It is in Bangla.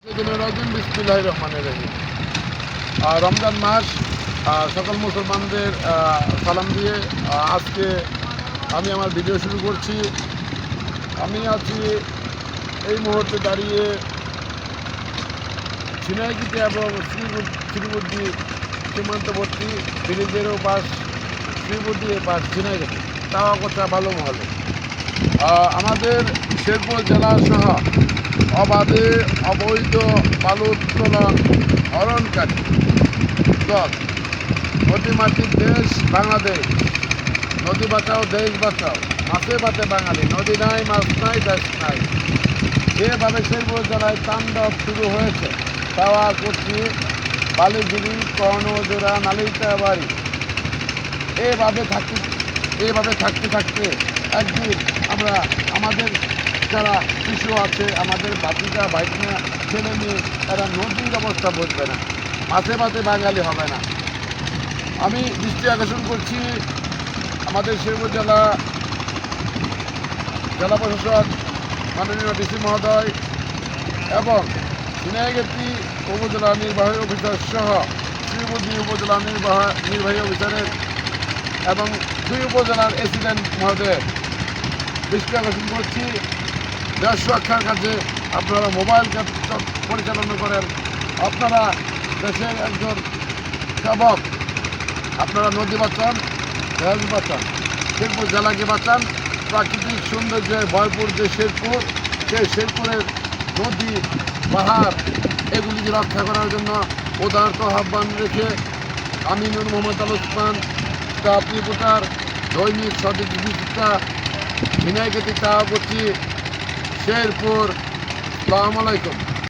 বিসমিল্লাহির রহমানির রহিম। রমজান মাস, সকল মুসলমানদের সালাম দিয়ে আজকে আমি আমার ভিডিও শুরু করছি। আমি আছি এই মুহূর্তে দাঁড়িয়ে ঝিনাইদহ এবং শ্রীবুদ্ধি সীমান্তবর্তী ব্রিজের ওপাশ, শ্রীবুদ্ধি এপাশ ঝিনাইদহ তাওয়াকোটা ভালো মহলে। আমাদের শেরপুর জেলা সহ অবাধে অবৈধ বালু উত্তোলন হরণকারী দল নদী মাটির দেশ বাংলাদেশ, নদী বাঁচাও দেশ বাঁচাও, মাছে বাঁচে বাঙালি, নদী নাই মাছ নাই দেশ নাই, যেভাবে শেরপুর জেলায় তাণ্ডব শুরু হয়েছে তাওয়াকুচি, বালিগিরি, কর্ণজোড়া, নালিতাবাড়ি, এভাবে থাকতে থাকতে একদিন আমরা আমাদের যারা শিশু আছে, আমাদের বাচ্চা ভাইনা ছেলে মেয়ে, তারা নদীর অবস্থা বুঝবে না, মাঝে মাঝে বাঙালি হবে না। আমি দৃষ্টি আকর্ষণ করছি আমাদের শেরপুর জেলা প্রশাসক মাননীয় ডিসি মহোদয় এবং ঝিনাইগাতি উপজেলা নির্বাহী অফিসার সহ শ্রীবুদ্ধি উপজেলা নির্বাহী অফিসারের এবং 2 উপজেলার এসিডেন্ট মহোদয়ের দৃষ্টি আকর্ষণ করছি। দেশ রক্ষার কাজে আপনারা মোবাইল পরিচালনা করেন, আপনারা দেশের একজন সেবক, আপনারা নদী বাঁচান, দেশ বাঁচান, শেরপুর জেলাকে বাঁচান। প্রাকৃতিক সৌন্দর্যে ভরপুর যে শেরপুর, সেই শেরপুরের নদী পাহাড় এগুলিকে রক্ষা করার জন্য উদারত আহ্বান রেখে আমি নূর মোহাম্মদ আল ওসমান, স্টাফ রিপোর্টার, দৈনিক সঠিক বিচিত্রা, ঝিনাইগাতি তাওয়াকুচি, শেরপুর। আসসালামু আলাইকুম।